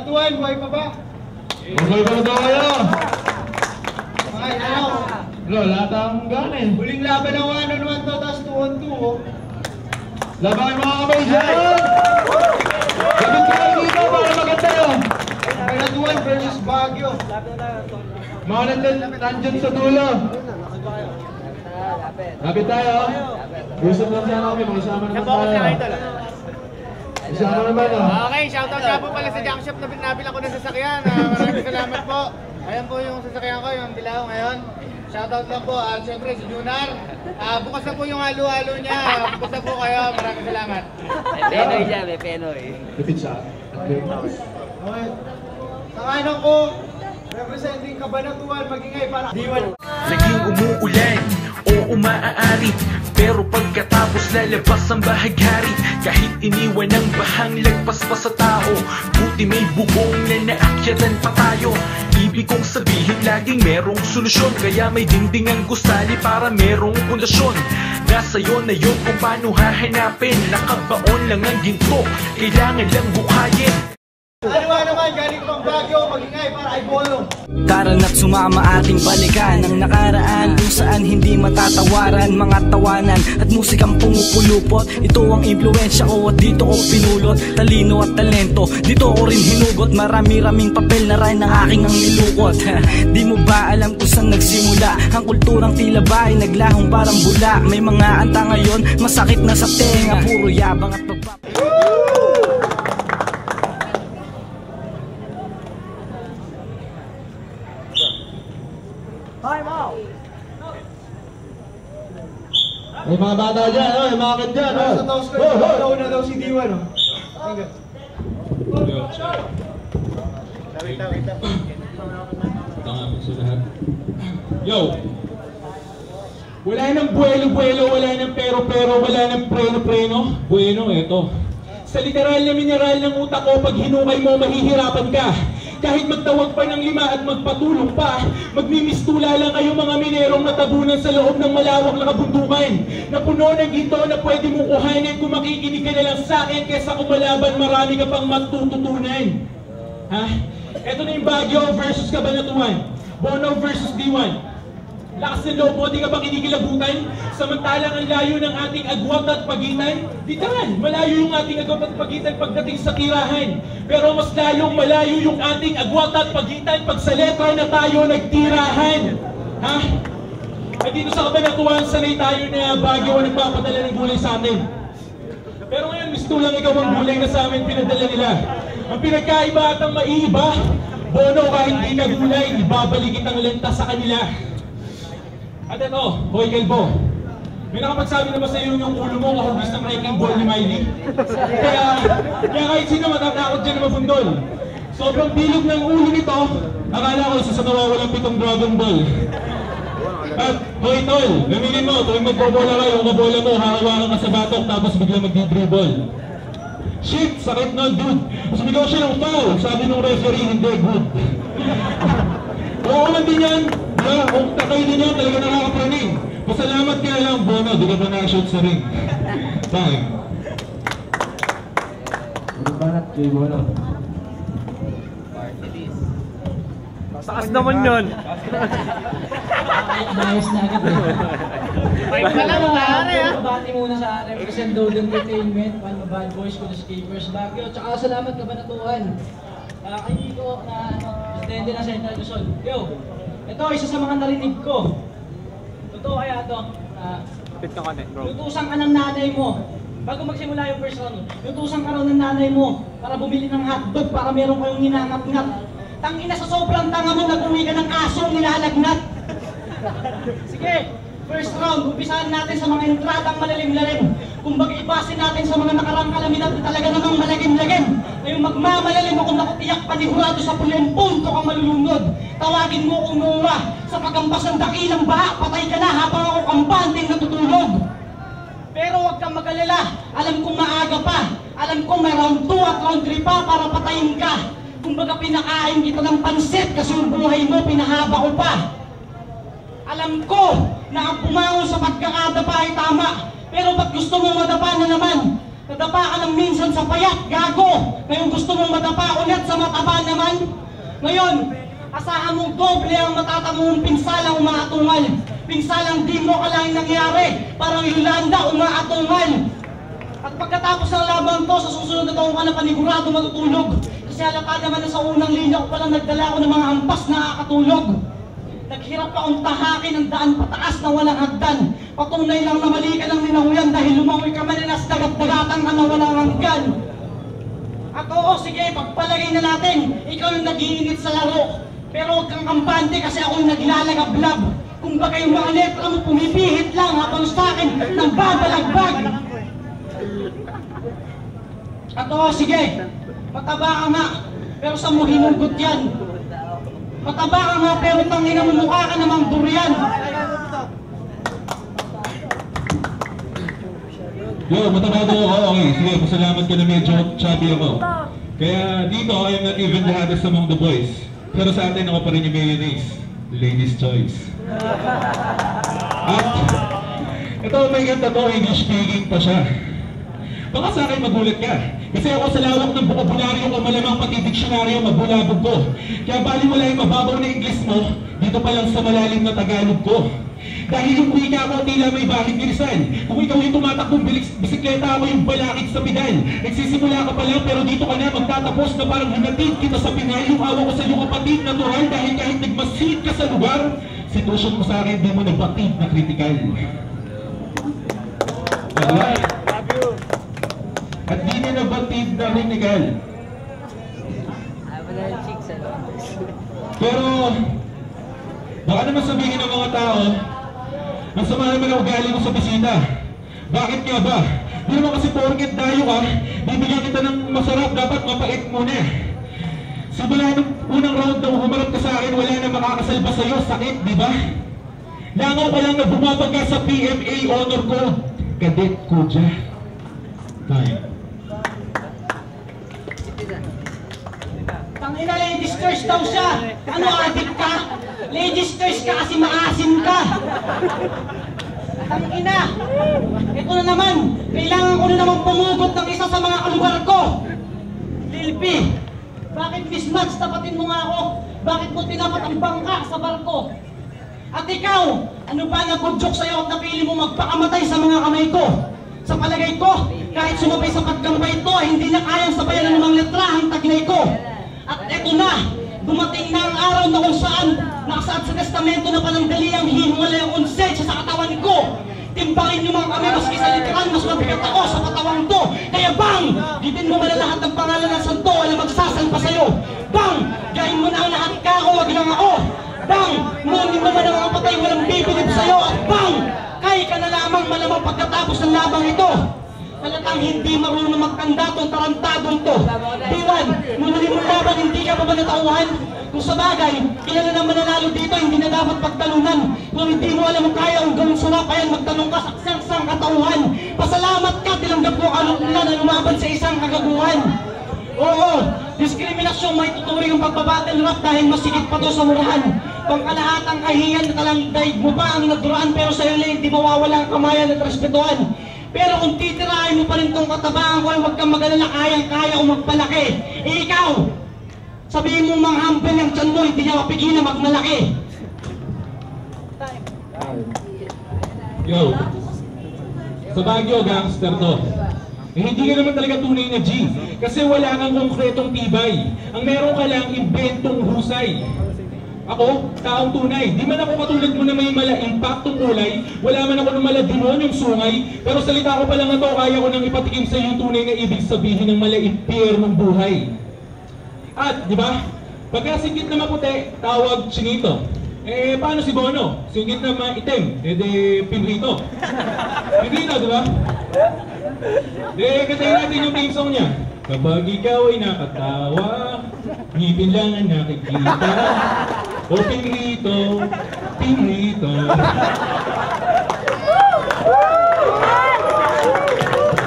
Tuwan, buhay pa ba? Buhay pa daw kayo! Ay, ano? Lahat ang ganin. Huling laban ng 1-on-1 to, tapos 2-on-2, oh. Laban mga kamay dyan! Gabit kayo dito para maganda yun! Tuwan versus Baguio. Mga nandyan sa dulo. Lapit tayo. Gusto lang sana kami, makisama naman tayo. Isama naman Okay, shoutout nga po pala sa junk shop na nabilang ko ng sasakyan. Maraming salamat po. Ayan po yung sasakyan ko, yung dilaw ngayon. Shoutout lang po. Siyempre si Junar. Bukas na po yung halo-halo niya. Bukas na po kayo. Maraming salamat. May penoy dyan, may penoy. Lapit siya. Okay. Sa kanan ko, representing Cabanatuan, magingay para D1. Naging umuulan o umaaari, pero pagkatapos lalabas ang bahaghari. Kahit iniwan ng bahang lagpas pa sa tao, buti may bubong na naakyatan pa tayo. Ibig kong sabihin laging merong solusyon, kaya may dingding ang gusali para merong pundasyon. Nasa iyo na yun kung paano hahanapin, nakabaon lang ang ginto, kailangan lang bukayin. Ano naman, galing pang Baguio, magingay para ay Bolo. Tara na't sumama ating balikan ang nakaraan kung saan hindi matatawaran mga tawanan at musikang pumupulupot. Ito ang impluensya ko at dito ko pinulot talino at talento, dito ko rin hinugot. Marami-raming papel na rin ang aking ang nilukot. Di mo ba alam kung saan nagsimula ang kulturang tila ba ay naglahong parang bula. May mga anta ngayon, masakit na sa tenga, puro yabang at May mga bata dyan, may mga kid dyan. Sa taos ko, na daw si D1, oh. Yo! Wala nang buwelo-buwelo, wala nang pero-pero, wala nang preno-preno. Bueno, eto. Sa literal na mineral ng utak ko, pag hinukay mo, mahihirapan ka. Kahit magtawag pa ng 5 at magpatulong pa, magmimistula lang kayo mga minerong natabunan sa loob ng malawak na kabundukan, na puno ng ginto na pwede mong kuhanin kung makikinig ka na lang sa akin kesa kumalaban, marami ka pang matututunan. Ha? Ito na yung Baguio versus Cabanatuan, Bono versus D1. Lakas ng loob mo, di ka ba kinikilabutan? Samantalang ang layo ng ating agwat at pagitan, ditan, malayo yung ating agwat at pagitan pagdating sa tirahan. Pero mas lalong malayo yung ating agwat at pagitan pag sa letra na tayo nagtirahan. Ha? At dito sa Cabanatuan, sanay tayo na Baguio ang nagpapadala ng gulay sa atin. Pero ngayon, gusto lang ikaw ang gulay na sa amin pinadala nila. Ang pinagkaiba at ang maiiba, Bono kahit di na gulay, ibabalik itang lenta sa kanila. At ito, Hoy Kelbo, may nakapagsabi na ba sa iyo yung ulo mo kahugis ng wrecking ball ni Miley? Kaya kahit sino matatakot dyan na mafundol. Sobrang bilog ng ulo nito, akala ko isa sa nawawalang 7 Dragon Ball. At Hoy Tol, naminin mo, tuwing magbobola kayo, yung kabola mo, hahawakan ka sa batok tapos bigla magdi-dribble. Shit, sakit nun dude. Sumigaw siya ng foul, sabi nung referee, hindi good. Oo man din yan. Kung takay din yan, talaga nakakapraning. Pasalamat ka na lang, Bono, di ka ba na-shoot sa ring? Time. Ano ba na't kay Bono? Taas naman yun. Bias na agad eh. Bike na lang, maaari ha. Mabati muna sa Represent Dode Entertainment, Palma Bad Boys, Escapers, Baguio. Tsaka salamat Cabanatuan. Kay Nico na presidente ng Central Luzon. Yo! Ito, isa sa mga narinig ko. Totoo kaya ito. Lutusan ka ng nanay mo. Bago magsimula yung first round, lutusan ka raw ng nanay mo para bumili ng hotdog para meron kayong ninangat-ngat. Tangina sa sobrang tanga mo, nag-uwi ka ng asong nilalagnat. Sige, first round, umpisahan natin sa mga entradang malalim-lalim. Kumbaga ipasin natin sa mga nakarang kalamidad na talaga namang malagim-lagim. Ngayong magmamalalim ako nakutiyak panigurado sa puling punto kang malulunod. Tawagin mo kung Noah sa pagampas ng dakilang baha, patay ka na habang ako kampanteng natutulog. Pero huwag kang mag-alala, alam kong maaga pa. Alam kong may round 2 at round 3 pa para patayin ka. Kumbaga pinakain kita ng pansit kasi yung buhay mo pinahaba ko pa. Alam ko na ang pumangon sa pagkakadapa ay tama. Pero ba't gusto mo madapa na naman? Nadapa ka ng minsan sa payat, gago! Ngayon gusto mong madapa ulit sa mataba naman? Ngayon, asahan mong doble ang matatamong pinsalang umaatungal. Pinsalang di mo kalaing nangyari, parang Yolanda umaatungal. At pagkatapos ng laban to, sa susunod na taong ka na panigurado matutulog. Kasi halata naman na sa unang linya ko palang nagdala ko ng mga hampas na nakakatulog. Naghirap akong tahakin ang daan pataas na walang hagdan. Patunay lang na mali ka ng ninahuyan dahil lumawi ka manilas dagat-dagatan ka na walang hanggan. At oo, sige, pagpalagay na natin, ikaw yung nag-iinit sa laro. Pero huwag kang kampante kasi ako yung naglalagablab. Kung baka yung mga letra mo pumipihit lang habang sa akin nang babalagbag. At oo, sige, mataba ka nga, pero sa mo hinugot yan. Mataba ka nga, pero tangina mo mukha ka namang durian. Yo, mataba ko. Okay, sige, pasalamat ka na medyo chubby ako. Kaya dito, I am not even the hottest among the boys. Pero sa atin, ako pa rin yung mayonnaise. Ladies' choice. At, ito may ganda to, English speaking pa siya. Baka sa akin magulat ka. Kasi ako sa lawak ng bokabularyo ko, malamang pati diksyonaryo mabulabog ko. Kaya baliwala yung mababaw na Ingles mo, dito pa lang sa malalim na Tagalog ko. Dahil yung wika ko tila may bakit bilisan. Kung ikaw yung tumatakbong bisikleta, ako yung balakid sa pedal. Nagsisimula ka pa lang pero dito ka na magtatapos na parang hinatid kita sa pinal. Yung awa ko sa iyong kapatid natural dahil kahit nagmasid ka sa lugar, sitwasyon mo sa akin di mo nagbatid na kritikal. Alright. At di na nabatid na kritikal. Pero baka naman sabihin ng mga tao, ang sama naman ang ugali mo sa bisita. Bakit nga ba? Di naman kasi porket dayo ka, bibigyan kita ng masarap, dapat mapait muna. Simula nung unang round na humarap ka sa akin, wala na makakasalba sa'yo, sakit, di ba? Langaw ka lang na bumabag ka sa PMA Honor Code. Cadet Kuja. Time. Tangina, ladies first daw siya. Ano, adik ka? Ladies first ka kasi maasim ka. Tangina, ito na naman. Kailangan ko na naman pumugot ng isa sa mga kalugar ko. Lil P, bakit mismatch tapatin mo nga ako? Bakit mo tinapat ang bangka sa barko? At ikaw, ano ba nag-joke sa'yo at napili mo magpakamatay sa mga kamay ko? Sa palagay ko, kahit sumabay sa pagkampay ito, hindi na kayang sabayan ng mga letra ang taglay ko. At eto na, dumating na ang araw na kung saan nakasaad sa testamento na panandali ang hiwalay ang konsensya sa katawan ko. Timbangin niyo mga kami, maski sa literal, mas mabigat ako sa katawang to. Kaya bang, gitin mo man lahat ng pangalan ng santo, wala magsasalpa sa'yo. Bang, gayin mo na ang lahat ka ako, wag lang ako. Bang, ngunit mo man ang mga patay, walang bibilib sa'yo. At bang, kaya ka na lamang malamang pagkatapos ng labang ito. Halatang hindi marunong magkanda tong tarantadong to. Diwan, nung huli mong laban, hindi ka pa ba natauhan? Kung sa bagay, kilala naman nanalo dito, hindi na dapat pagtalunan. Kung hindi mo alam mo kaya ang gawin sarap, kaya magtanong ka sa sangsang katauhan. Pasalamat ka, tinanggap mo kalukla na lumaban sa isang kagaguhan. Oo, diskriminasyong may tuturing ang pagbabattle rap dahil masigit pa to sa murahan. Pangkalahatang kahiyan na talang daig mo pa ang nagduraan, pero sa'yo lang hindi mawawala ang kamayan at respetuhan. Pero kung titirahin mo pa rin tong katabaan ko, huwag kang mag-alala, kayang-kaya o magpalaki. Eh ikaw, sabihin mo mga humble yung tiyan mo, hindi niya mapigilan magmalaki. Yo, sa Baguio, gangster to. Eh, hindi ka naman talaga tunay na G. Kasi wala kang konkretong tibay. Ang meron ka lang, inventong husay. Ako, taong tunay. Di man ako katulad mo na may mala-impactong kulay. Wala man ako ng mala-demonyong sungay. Pero salita ko pa lang ito, kaya ko nang ipatikim sa yung tunay na ibig sabihin ng mala-impyernong buhay. At, di ba? Pagka singkit na maputi, tawag chinito. Eh, paano si Bono? Singkit na maitim, eh di pinrito. Pinrito, di ba? Katayin natin yung theme song niya. Kapag ikaw ay nakatawa, ngipin lang ang nakikita. O pinrito, pinrito.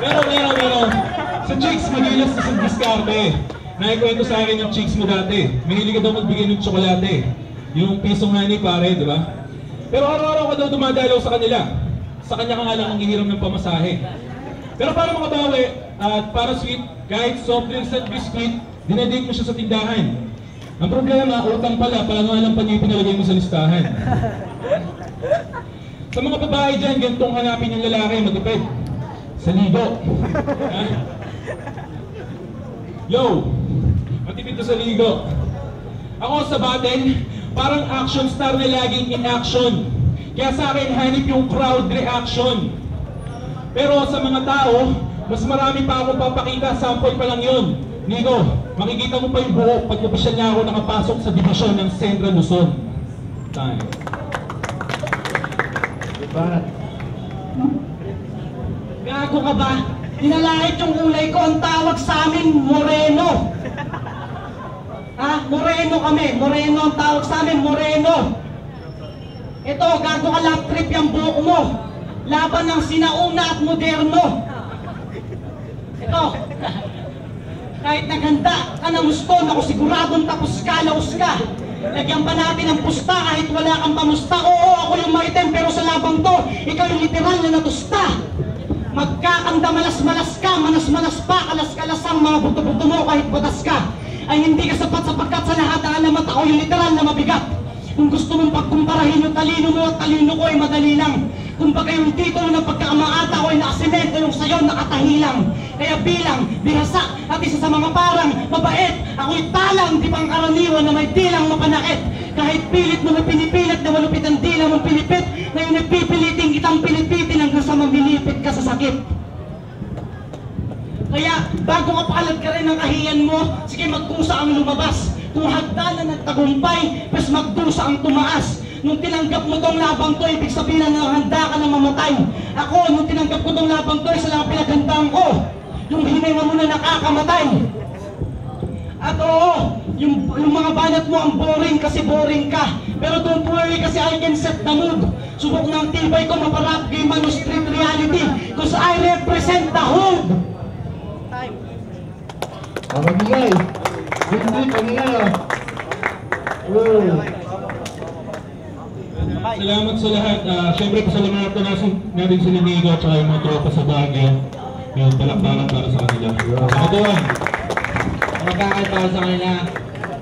Pero, sa chicks, magilas na sa diskarte. Nakikwento sa akin yung chicks mo dati. Mahilig ka daw magbigay ng tsokolate. Yung pisong honey pare, di ba? Pero araw-araw ka daw dumadalaw sa kanila. Sa kanya ka nga lang ang hihiram ng pamasahe. Pero para makabawi at para sweet, kahit soft drinks at biscuit, dinedate mo siya sa tindahan. Ang problema, utang pala nga lang pa niya pinalagay mo sa listahan. Sa mga babae dyan, gantong hanapin yung lalaki, matipid. Sa ligo. Yo, matipid to sa ligo. Ako sa battle, parang action star na laging in action. Kaya sa akin, hanip yung crowd reaction. Pero sa mga tao, mas marami pa akong papakita, sample pa lang yun. Nico, makikita mo pa yung buhok pag opisyal niya ako nakapasok sa divisyon ng Central Luzon. Time. Gago ka ba? Dinalahit yung kulay ko, ang tawag sa amin, Moreno. Ha? Moreno kami. Moreno ang tawag sa amin, Moreno. Ito, gago ka, lap trip yung buhok mo. Laban ng sinauna at moderno. Ito. Kahit naghanda ka ng muston, ako siguradong tapos ka, laos ka. Lagyan pa natin ang pusta kahit wala kang pamusta. Oo, ako yung maitem, pero sa labang to, ikaw yung literal na natusta. Magkakanda malas-malas ka, manas-manas pa, kalas-kalas ang mga buto-buto mo kahit batas ka. Ay hindi ka sapat sapagkat sa lahat ng alamat ako yung literal na mabigat. Kung gusto mong pagkumparahin yung talino mo at talino ko ay madali lang. Kung baga yung titulo ng pagkakamaata ko ay nakasemento, yung sayo nakatahilang. Kaya bilang, birasa at isa sa mga parang mabait, ako'y talang di pang karaniwan na may tilang mapanakit. Kahit pilit mo na pinipilit na malupit ang dila mong pilipit, ngayon nagpipiliting kitang pilipitin hanggang sa mamilipit ka sa sakit. Kaya bago ka paalad ka rin ng kahiyan mo, sige magkusa ang lumabas. Kung hagdan na nagtagumpay, mas magdusa ang tumaas. Nung tinanggap mo tong labang to, ibig sabihin na handa ka na mamatay. Ako, nung tinanggap ko tong labang to, isa lang ang pinaghandaan ko. Yung hininga mo na nakakamatay. At oo, yung mga banat mo ang boring kasi boring ka. Pero don't worry kasi I can set the mood. Subok ng tibay ko, maparap game ano street reality. Cause I represent the hood. Time. Pagigay. Pagigay. Salamat sa lahat. Siyempre, pasalamatan natin si Nico at yung mga tropa sa Baguio. Yung palakpakan para sa kanila. Sa katuwan. Magkakal para sa kanila.